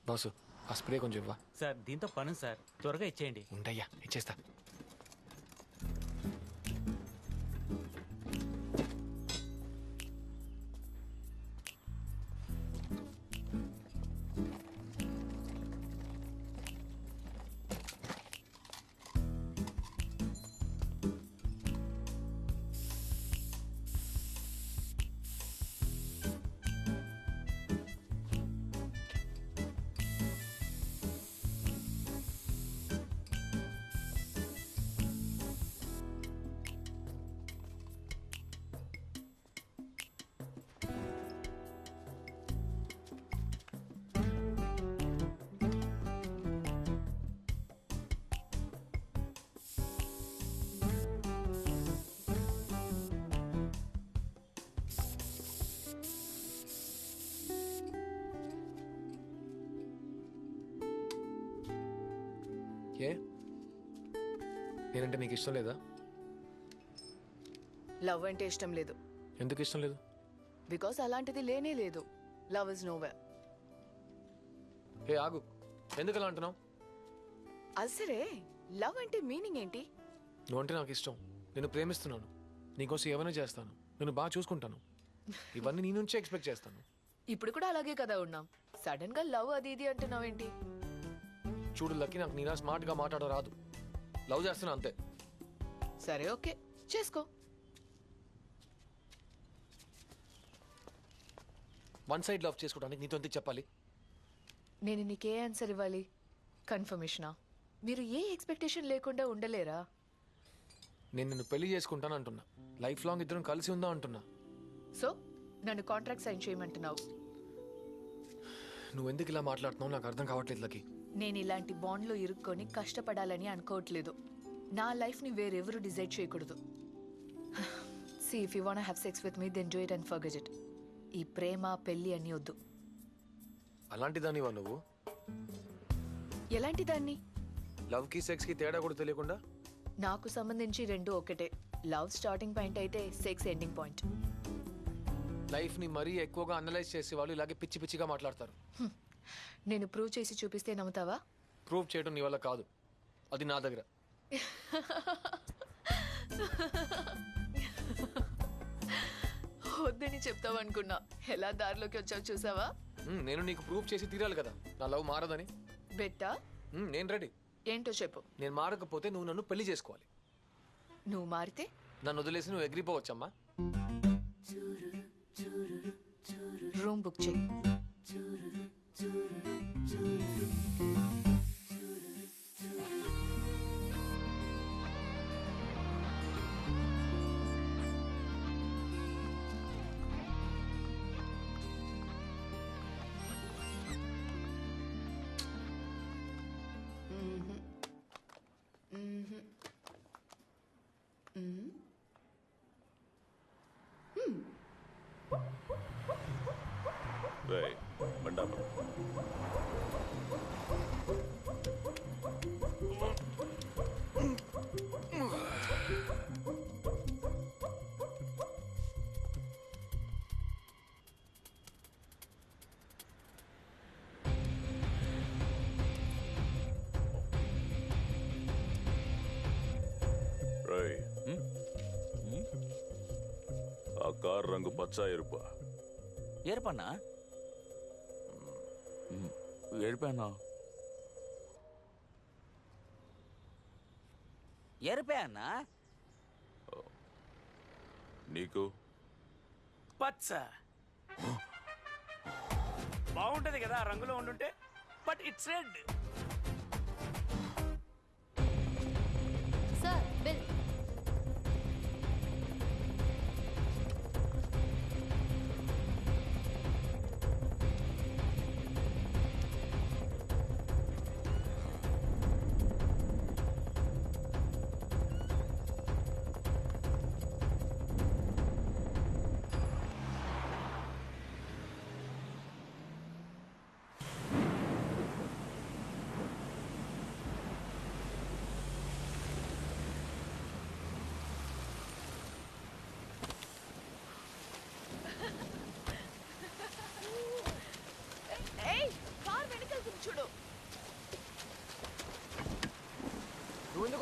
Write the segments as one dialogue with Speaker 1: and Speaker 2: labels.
Speaker 1: Boss ఆ spray కొంచెం ఇవ్వా.
Speaker 2: సార్ దీంతో పని సార్, త్వరగా ఇచ్చేయండి.
Speaker 1: ఉండయ్యా ఇచ్చేస్తా. ఏ నేనంటే నీకు ఇష్టం లేదా?
Speaker 3: లవ్ అంటే ఇష్టం లేదు.
Speaker 1: ఎందుకు ఇష్టం లేదు?
Speaker 3: బికాస్ అలాంటిది లేనే లేదు. Love is నోవే.
Speaker 1: ఏ ఆగు, ఎందుకు అలా అంటున్నావు?
Speaker 3: అసరే లవ్ అంటే మీనింగ్ ఏంటి?
Speaker 1: నువ్వంటే నాకు ఇష్టం, నేను ప్రేమిస్తున్నాను, నీకోసం ఏమైనా చేస్తాను, నేను బాగా చూసుకుంటాను, ఇవన్నీ నీ నుంచే ఎక్స్పెక్ట్ చేస్తాను.
Speaker 3: ఇప్పుడు కూడా అలాగే కదా ఉన్నాం. సడన్ గా లవ్ అది ఇది అంటున్నావేంటి?
Speaker 1: చూడు లక్కీ, నాకు నీలా స్మార్ట్గా మాట్లాడడం రాదు. లవ్ చేస్తున్నా అంతే.
Speaker 3: సరే ఓకే, చేసుకో.
Speaker 1: వన్ సైడ్ లవ్ చేసుకోవడానికి నీతో ఎందుకు చెప్పాలి?
Speaker 3: నేను నీకే ఆన్సర్ ఇవ్వాలి? కన్ఫర్మేషనా? మీరు ఏ ఎక్స్పెక్టేషన్ లేకుండా ఉండలేరా?
Speaker 1: నేను నిన్ను పెళ్లి చేసుకుంటాను అంటున్నా, లైఫ్ లాంగ్ ఇద్దరం కలిసి ఉందా అంటున్నా.
Speaker 3: సో నన్ను కాంట్రాక్ట్ సైన్ చేయమంటున్నావు?
Speaker 1: నువ్వు ఎందుకు ఇలా మాట్లాడుతున్నావు నాకు అర్థం కావట్లేదు లక్కీ.
Speaker 3: నేను ఇలాంటి బాండ్లో ఇరుక్కొని కష్టపడాలని అనుకోవట్లేదు. నా లైఫ్ని వేరెవరు డిసైడ్ చేయకూడదు. See, if you wanna have sex with me, then do it and forget it. ఈ ప్రేమ పెళ్లి అన్నీ వద్దు.
Speaker 1: అలాంటి దానివా నువ్వు?
Speaker 3: ఎలాంటి దాన్ని?
Speaker 1: లవ్కి సెక్స్కి తేడా కూడా తెలియకుండా?
Speaker 3: నాకు సంబంధించి రెండు ఒకటే. లవ్ స్టార్టింగ్ పాయింట్ అయితే సెక్స్ ఎండింగ్ పాయింట్.
Speaker 1: లైఫ్ని మరీ ఎక్కువగా అనలైజ్ చేసే వాళ్ళు ఇలాగే పిచ్చి పిచ్చిగా మాట్లాడతారు.
Speaker 3: నేను ప్రూవ్ చేసి చూపిస్తే నమ్ముతావా?
Speaker 1: ప్రూవ్ చేయడం నీ వల్ల కాదు, అది నా దగ్గర.
Speaker 3: వద్దని చెప్తావు అనుకున్నా. ఎలా దారిలోకి వచ్చావు చూసావా?
Speaker 1: నేను నీకు ప్రూవ్ చేసి తీరాలి కదా నా లవ్ మారదని.
Speaker 3: బెట్టా?
Speaker 1: నేను రెడీ.
Speaker 3: ఏంటో చెప్పు.
Speaker 1: నేను మారకపోతే నువ్వు నన్ను పెళ్లి చేసుకోవాలి.
Speaker 3: నువ్వు మారితే
Speaker 1: నన్ను వదిలేసి నువ్వు ఎగిరిపోవచ్చమ్మా.
Speaker 3: రూమ్ బుక్ చేయి.
Speaker 4: మండపం ఆ కార్ రంగు పచ్చ ఎరుపా?
Speaker 2: ఏర్పన్నా
Speaker 4: ఏడిపోయానా?
Speaker 2: ఎరిపే అన్నా.
Speaker 4: నీకు
Speaker 2: పచ్చ బాగుంటది కదా ఆ రంగులో ఉండుంటే, but it's red.
Speaker 5: Sir bill.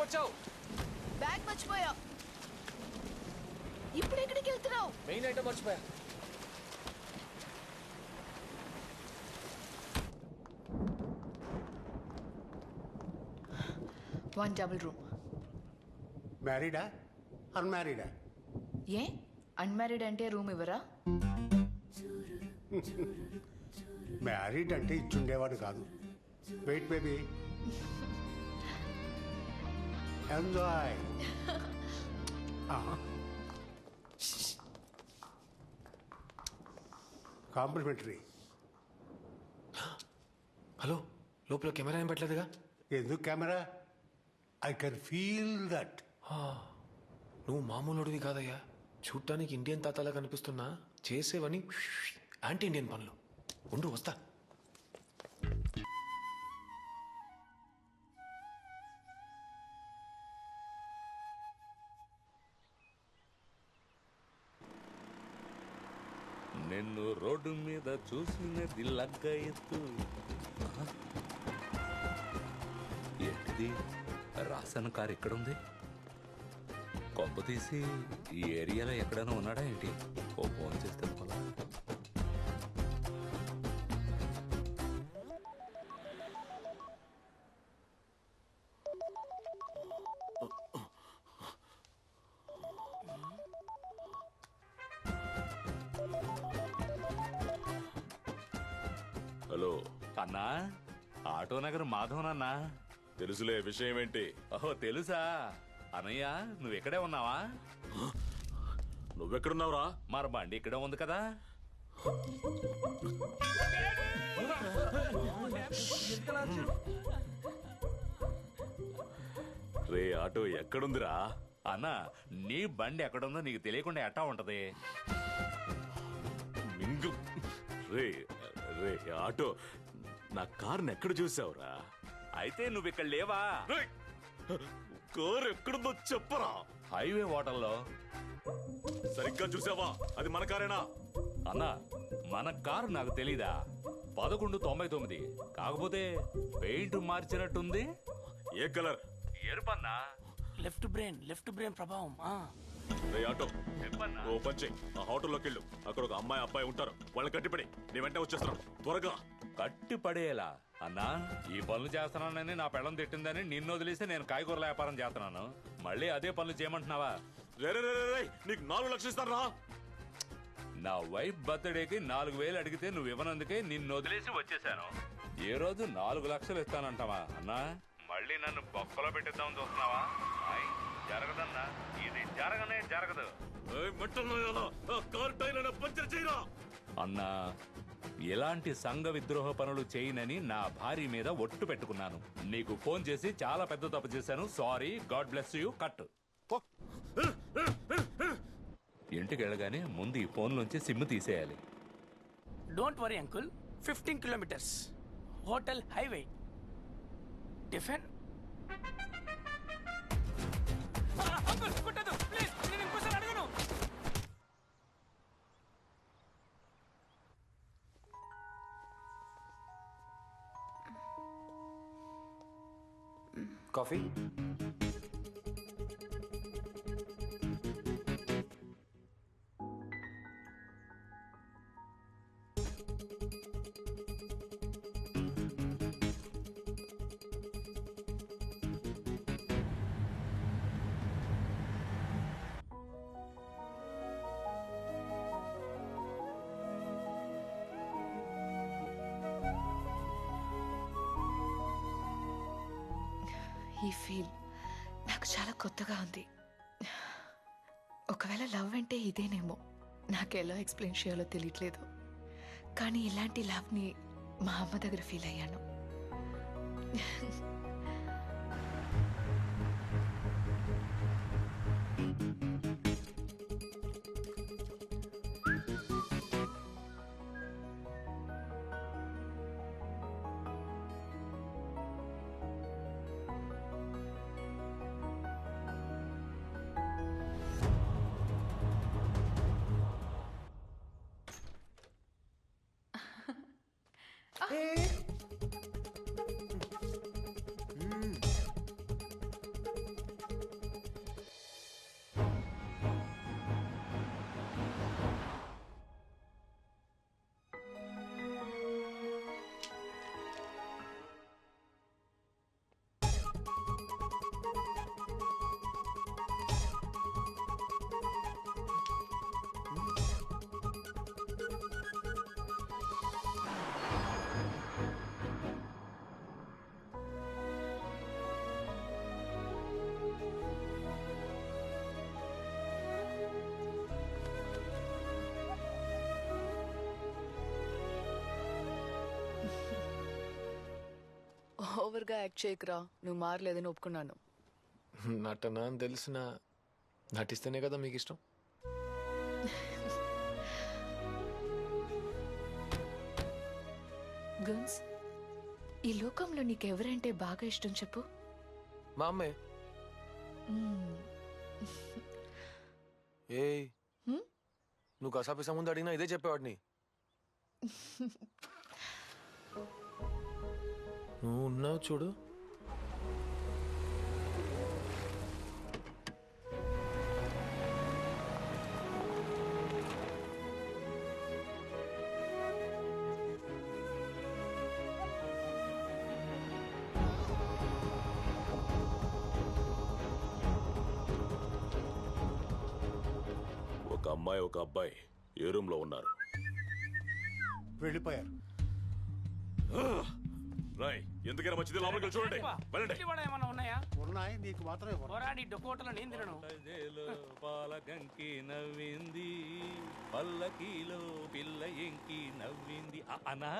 Speaker 1: వచ్చావు?
Speaker 3: బ్యాగ్ మర్చిపోయా. ఇప్పుడు ఎక్కడికి వెళ్తున్నావు?
Speaker 1: మెయిన్ ఐటమ్ మర్చిపోయా.
Speaker 3: One double room.
Speaker 5: మ్యారీడా అన్మ్యారీడా?
Speaker 3: ఏ అన్మ్యారీడ్ అంటే రూమ్ ఇవ్వరా?
Speaker 5: మ్యారీడ్ అంటే ఇచ్చుండేవాడు కాదు. Wait baby, enjoy. Complimentary.
Speaker 1: Hello, లోపల కెమెరా ఏం పెట్టలేదుగా?
Speaker 5: ఎందుకు camera? I can feel that.
Speaker 1: నువ్వు మామూలుడివి కాదయ్యా. చూడటానికి ఇండియన్ తాతలా కనిపిస్తున్నా చేసేవని యాంటీ ఇండియన్ పనులు. ఉండు వస్తా.
Speaker 4: నిన్ను రోడ్డు మీద చూసినది లగ్గ ఎత్తు. ఏంటిది? రాసన్ కార్ ఎక్కడుంది? కొంప తీసి ఈ ఏరియాలో ఎక్కడైనా ఉన్నాడా ఏంటి? ఓ ఫోన్ చేస్తే పోలా. హలో
Speaker 6: అన్నా, ఆటో నగర్ మాధవనన్నా.
Speaker 4: తెలుసులే, విషయం ఏంటి?
Speaker 6: ఓహో తెలుసా అనయ్య, నువ్వు ఇక్కడే ఉన్నావా?
Speaker 4: నువ్వెక్కడున్నావురా?
Speaker 6: మరి బండి ఇక్కడే ఉంది కదా.
Speaker 4: రే ఆటో ఎక్కడుందిరా?
Speaker 6: అన్నా, నీ బండి ఎక్కడుందో నీకు తెలియకుండా ఎట్టా ఉంటది?
Speaker 4: మింగు. రే రే ఆటో, నా కార్ని ఎక్కడ చూసావురా?
Speaker 6: అయితే నువ్వు ఇక్కడ లేవా?
Speaker 4: కారు ఎక్కడుందో చెప్పరా?
Speaker 6: హైవే హోటల్లో.
Speaker 4: సరిగ్గా చూసావా? అది మన కారేనా?
Speaker 6: అన్నా, మన కారు నాకు తెలీదా? 1199. కాకపోతే పెయింట్ మార్చినట్టుంది.
Speaker 4: ఏ కలర్?
Speaker 6: ఎరుపన్నా.
Speaker 2: లెఫ్ట్ బ్రెయిన్ ప్రభావం.
Speaker 4: రే ఆటో,
Speaker 6: చెప్పన్నా.
Speaker 4: ఓ పని చెయ్. ఆ హోటల్లోకి వెళ్ళు. అక్కడ ఒక అమ్మాయి అబ్బాయి ఉంటారు. వాళ్ళని కట్టిపడి నీ వెంటనే వచ్చేస్తున్నాను. త్వరగా.
Speaker 6: కట్టి పడేలా అన్నా, ఈ పనులు చేస్తున్నానని నా పెళ్ళం తిట్టిందని నిన్ను వదిలేసి నేను కాయగూరల వ్యాపారం చేస్తున్నాను. మళ్ళీ అదే పనులు చేయమంటున్నావా?
Speaker 4: రే రే రే రే, నీకు 4 లక్షలు ఇస్తారా?
Speaker 6: నా వైఫ్ బర్త్డేకి 4000 అడిగితే నువ్వు ఇవ్వనందుకే నిన్ను వదిలేసి వచ్చేసాను. ఏ రోజు 4 లక్షలు ఇస్తానంటావా అన్నా? మళ్ళీ నన్ను బొక్కలో పెట్టిద్దామని చూస్తున్నావా? ఆయ్, జరగదన్నా, ఇది జరగనే జరగదు. అన్నా, ఎలాంటి సంఘ విద్రోహ పనులు చేయనని నా భార్య మీద ఒట్టు పెట్టుకున్నాను. నీకు ఫోన్ చేసి చాలా పెద్ద తప్పు చేశాను. Sorry, God bless you. Cut. ఇంటికి వెళ్ళగానే ముందు ఈ ఫోన్ నుంచి సిమ్ తీసేయాలి.
Speaker 2: Don't worry uncle. 15 kilometres hotel highway. Tiffin. Uncle కుట్టదు ప్లీజ్, నేను ఇంకోసారి అడగను.
Speaker 1: కాఫీ?
Speaker 3: ఈ ఫీల్ నాకు చాలా కొత్తగా ఉంది. ఒకవేళ లవ్ అంటే ఇదేనేమో. నాకు ఎలా ఎక్స్ప్లెయిన్ చేయాలో తెలియట్లేదు. కానీ ఇలాంటి లవ్ని మా అమ్మ దగ్గర ఫీల్ అయ్యాను. ఓవర్గా యాక్ట్ చేయకురా, నువ్వు మారలేదని ఒప్పుకున్నాను.
Speaker 1: నటన అని తెలిసిన నటిస్తేనే కదా మీకు ఇష్టం.
Speaker 3: గన్స్, ఈ లోకంలో నీకెవరంటే బాగా ఇష్టం చెప్పు.
Speaker 1: మా అమ్మే. ఏయ్, నువ్వు కసాపిసా ముందు అడిగినా ఇదే చెప్పేవాడిని. నువ్వు ఉన్నావు చూడు.
Speaker 7: ఒక అమ్మాయి ఒక అబ్బాయి ఏ రూమ్ లో ఉన్నారు?
Speaker 5: వెళ్ళిపోయారు.
Speaker 7: రాయ్, ఎందుకైనా మంచిది లోపలికి వెళ్ళి చూడండి. వెళ్ళండి.
Speaker 2: ఇంటి వాడు ఏమన్నా ఉన్నాయా?
Speaker 5: ఉన్నాయి, నీకు మాత్రమే కొన్నాయి.
Speaker 2: పోరా, నీ డొక్కోటలో నేను తినను.
Speaker 4: పాలకంకి నవ్వింది, పల్లకీలో పిల్ల ఎంకి నవ్వింది. అనా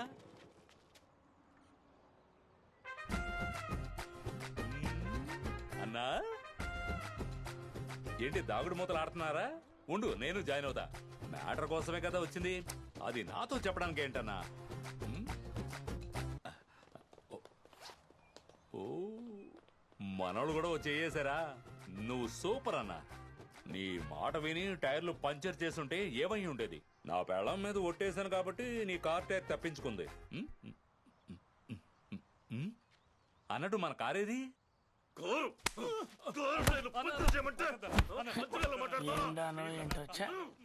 Speaker 4: అన్నా, ఏంటి దాగుడు మూతలు ఆడుతున్నారా? ఉండు, నేను జాయిన్ అవుతా. మ్యాటర్ కోసమే కదా వచ్చింది, అది నాతో చెప్పడానికి ఏంటన్నా? ఓ, మనోళ్ళు కూడా వచ్చేసారా? నువ్వు సూపర్ అన్నా. నీ మాట విని టైర్లు పంచర్ చేసుంటే ఏమై ఉండేది? నా పెళ్ళం మీద ఒట్టేశాను కాబట్టి నీ కార్ టైర్ తప్పించుకుంది. అన్నట్టు మన కారేది?
Speaker 2: ఏండానో ఏంటో,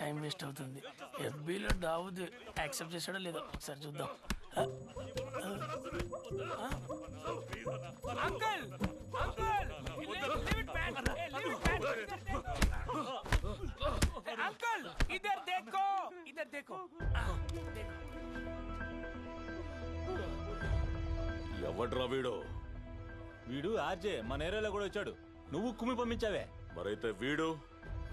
Speaker 2: టైం వేస్ట్ అవుతుంది. ఎఫ్బీలో దావుద్ యాక్సెప్ట్ చేసాడో లేదో ఒకసారి చూద్దాం. అంకుల్, అంకుల్, అంకుల్, ఇధర్ దేఖో, ఇధర్ దేఖో.
Speaker 7: ఎవడ్రా వీడు?
Speaker 8: వీడు ఆర్జే మన ఏరియాలో కూడా వచ్చాడు. నువ్వు కుమ్మి పంపించావే.
Speaker 7: మరైతే వీడు?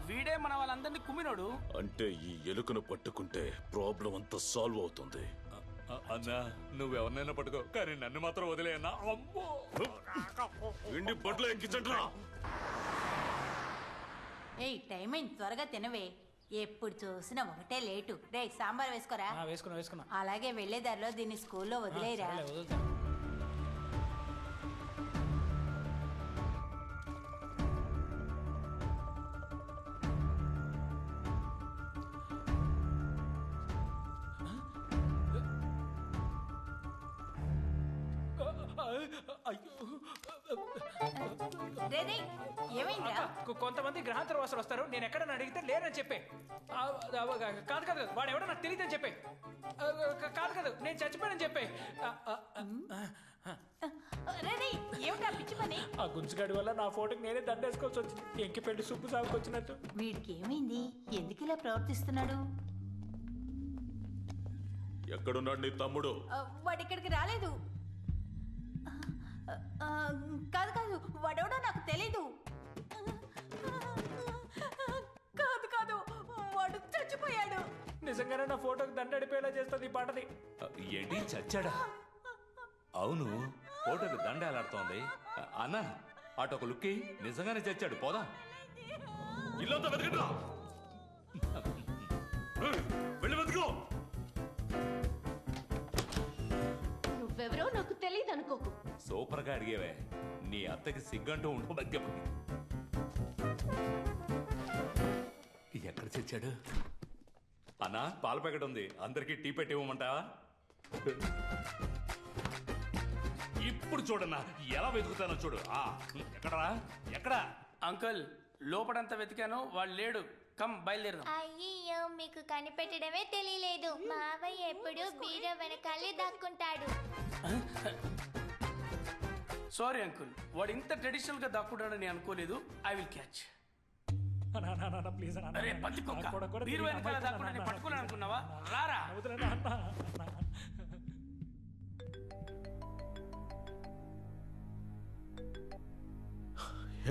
Speaker 2: వీడే మన వాళ్ళందరినీ కుమ్మినోడు.
Speaker 7: అంటే ఈ ఎలుకను పట్టుకుంటే ప్రాబ్లం అంతా సాల్వ్ అవుతుంది.
Speaker 4: అన్నా, నువ్వెవరినైనా పట్టుకో, కానీ నన్ను మాత్రం వదిలే అన్నా. అమ్మో,
Speaker 7: ఇండి బట్టలు ఎక్కించండిరా.
Speaker 9: ఏయ్, టైం అయింది, త్వరగా తినవే. ఎప్పుడు చూసినా ఒకటే లేటు. రే, సాంబార్ వేసుకోరా.
Speaker 2: వేసుకున్నా.
Speaker 9: అలాగే వెళ్లేదారిలో దీన్ని స్కూల్లో వదిలేరా. రే, రే, ఏమైందిరా?
Speaker 2: కొంతమంది గ్రహాంతర వాసులు వస్తారు, నేను ఎక్కడన్నా అడిగితే లేరని చెప్పే. కాదు కాదు, వాడు ఎవడో నాకు తెలియదని చెప్పే. కాదు కాదు, నేను చచ్చిపోయానని చెప్పే.
Speaker 9: రే, రే, ఏమిటా పిచ్చి పని?
Speaker 2: ఆ గుంజుగాడి వల్ల నా ఫోటోకి నేనే దండేసుకోవాల్సి వచ్చింది. ఎంకి పెళ్లి సుబ్బు సాగుకు వచ్చినట్టు.
Speaker 9: వీడికి ఏమైంది? ఎందుకు ఇలా ప్రవర్తిస్తున్నాడు?
Speaker 7: ఎక్కడున్నాడు నీ తమ్ముడు?
Speaker 9: వాడు ఇక్కడికి రాలేదు. కాదు కాదు, వాడెవడో నాకు తెలీదు. కాదు కాదు, వాడు చచ్చిపోయాడు.
Speaker 2: నిజంగానే నా ఫోటోకి దండడిపోయేలా చేస్తుంది ఈ పాటది.
Speaker 4: ఏంటి చచ్చాడా? అవును, ఫోటోకి దండ ఎలాడుతోంది. అన్నా, అటొక లుక్కి నిజంగానే చచ్చాడు. పోదా,
Speaker 7: ఇల్లంతా వెతకండిరా. వెళ్ళి వెతుకో.
Speaker 9: నువ్వెవరో నాకు తెలియదు అనుకోకు.
Speaker 4: సూపర్ గా అడిగేవే. నీ అత్తకి సిగ్గంటూ ఉండదు. ఎక్కడ చచ్చాడు? అన్నా, పాల ప్యాకెట్ ఉంది, అందరికి టీ పెట్టి ఇవ్వమంటావా? ఇప్పుడు చూడన్నా ఎలా వెతుకుతానో చూడు. ఎక్కడరా, ఎక్కడా?
Speaker 2: అంకుల్, లోపడంతా వెతికాను, వాడు లేడు. కమ్, బయలుదేరదాం.
Speaker 10: అయ్యో, మీకు కనిపెట్టడమే తెలియలేదు. మావయ్య ఎప్పుడు బీర వెనకాలే దాక్కుంటాడు.
Speaker 2: సారీ అంకుల్, వాడు ఇంత ట్రెడిషనల్ గా దాక్కుంటాడని అనుకోలేదు. I will catch. అరే పంది కుక్క, బీరు వెనకాల దాక్కుంటాడని పట్టుకోలేను అనుకున్నావా? రారా.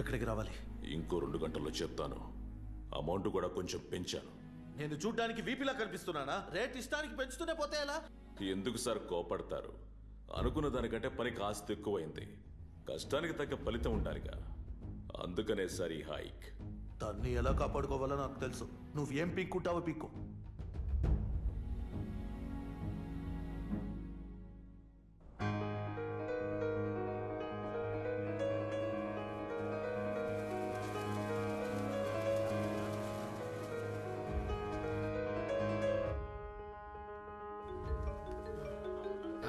Speaker 8: ఎక్కడికి రావాలి?
Speaker 7: ఇంకో 2 గంటల్లో చెప్తాను. అమౌంట్ కూడా కొంచెం పెంచాను.
Speaker 8: నేను చూడ్డానికి వీపీలా కనిపిస్తున్నానా? రేట్ ఇష్టానికి పెంచుతూనే పోతే ఎలా?
Speaker 7: ఎందుకు సార్ కోపడతారు? అనుకున్న దానికంటే పని కాస్త ఎక్కువైంది. కష్టానికి తగ్గ ఫలితం ఉండాలిగా, అందుకనే సార్ ఈ హైక్.
Speaker 11: దాన్ని ఎలా కాపాడుకోవాలో నాకు తెలుసు. నువ్వేం పీక్కుంటావో పీక్కు.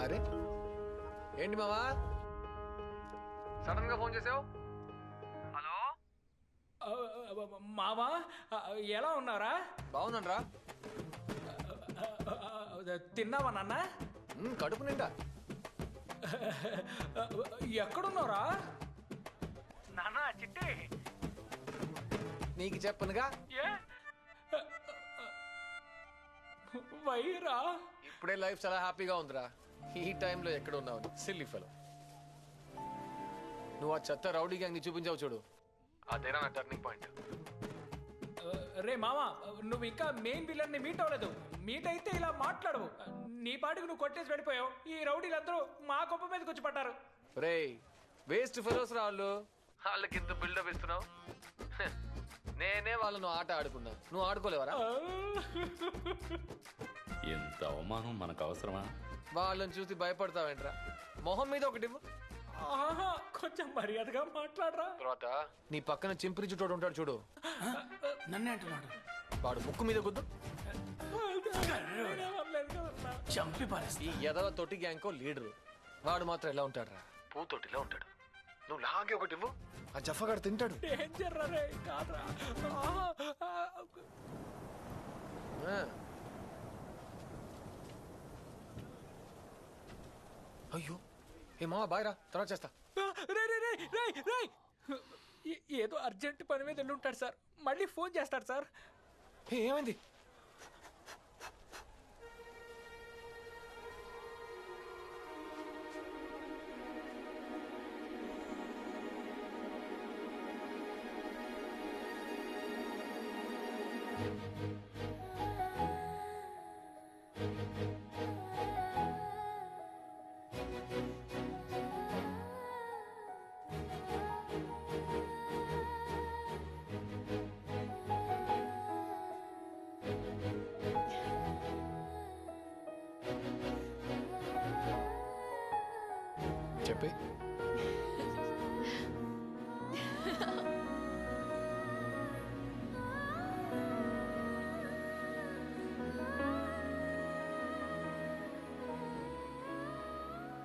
Speaker 1: అరే ఏంటి మావా సడన్ గా ఫోన్ చేసావు?
Speaker 2: హలో మావా, ఎలా ఉన్నారా?
Speaker 1: బాగున్నాను రా.
Speaker 2: తిన్నావా నాన్న?
Speaker 1: కడుపు నిండా.
Speaker 2: ఎక్కడున్నారా నాన్న? చిట్టి
Speaker 1: నీకు చెప్పనుగా.
Speaker 2: వైరా
Speaker 1: ఇప్పుడే లైఫ్ చాలా హ్యాపీగా ఉందిరా. ఈ టైంలో ఎక్కడ ఉన్నావు సిల్లీ ఫెలో? నువ్వు ఆ చెత్త రౌడీ గ్యాంగ్ ని చూపించావు చూడు, అదేనా నా టర్నింగ్ పాయింట్.
Speaker 2: రే మామ, నువ్వు ఇంకా మెయిన్ విలన్ ని మీట్ అవ్వలేదు. మీట్ అయితే ఇలా మాట్లాడవు. నీ పాటికి నువ్వు కొట్టేసి వెళ్ళిపోయావు. ఈ రౌడీలందరూ మా గొప్ప మీదకి వచ్చి పడ్డారు.
Speaker 1: రే వేస్ట్ ఫెలోస్ రా వాళ్ళు. వాళ్ళకి ఇంత బిల్డప్ ఇస్తున్నావు. నేనే వాళ్ళను ఆట ఆడుకున్నా, నువ్వు ఆడుకోలేవరా?
Speaker 4: ఎంత అవమానం మనకు అవసరమా?
Speaker 1: వాళ్ళని చూసి భయపడతావేంట్రా? మొహం మీద ఒకటి ఇవ్వు.
Speaker 2: కొంచెం మర్యాదగా మాట్లాడరా.
Speaker 1: తర్వాత నీ పక్కన చింపిరి చుట్టోడు ఉంటాడు చూడు,
Speaker 2: నన్నే అంటున్నాడు.
Speaker 1: వాడు ముక్కు మీద గుద్దు.
Speaker 2: చంపి పారేస్తా.
Speaker 1: ఈ ఎదవ తొట్టి గ్యాంగ్కో లీడరు. వాడు మాత్రం ఎలా ఉంటాడురా? పూతొట్టిలా ఉంటాడు. నువ్వు లాగే ఒకటి ఇవ్వు, ఆ జఫగాడు తింటాడు.
Speaker 2: డేంజర్ రే, కాదురా.
Speaker 1: అయ్యో ఏ మావా బాయ్ రా, తర్వాత చేస్తా.
Speaker 2: ఏదో అర్జెంట్ పని మీద వెళ్ళి ఉంటాడు సార్. మళ్ళీ ఫోన్ చేస్తాడు సార్.
Speaker 1: ఏమైంది? చెప్పి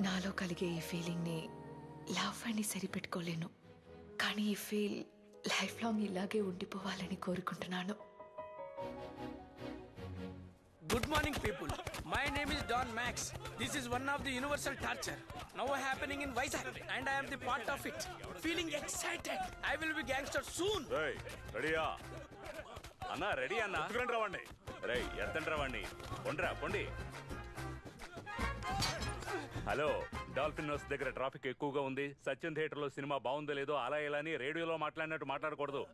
Speaker 3: నాలో కలిగే ఈ ఫీలింగ్ని లవ్ అని సరిపెట్టుకోలేను, కానీ ఈ ఫీల్ లైఫ్ లాంగ్ ఇలాగే ఉండిపోవాలని కోరుకుంటున్నాను.
Speaker 12: Good morning, people. My name is Don Max. This is one of the universal torture now happening in Vizag, and I am the part of it. Feeling excited. I will be gangster soon.
Speaker 6: రేయ్ రెడీయా అన్నా? Ready అన్నా? రావండి. రేయ్ ఎత్తండి రావండి. పొండ్రా పొండి. Hello, dolphin house దగ్గర ట్రాఫిక్ ఎక్కువగా ఉంది. సత్యం థియేటర్ లో సినిమా బాగుందో లేదో అలా ఇలా అని రేడియోలో మాట్లాడినట్టు మాట్లాడకూడదు.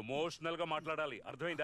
Speaker 6: ఎమోషనల్ గా మాట్లాడాలి, అర్థమైందా?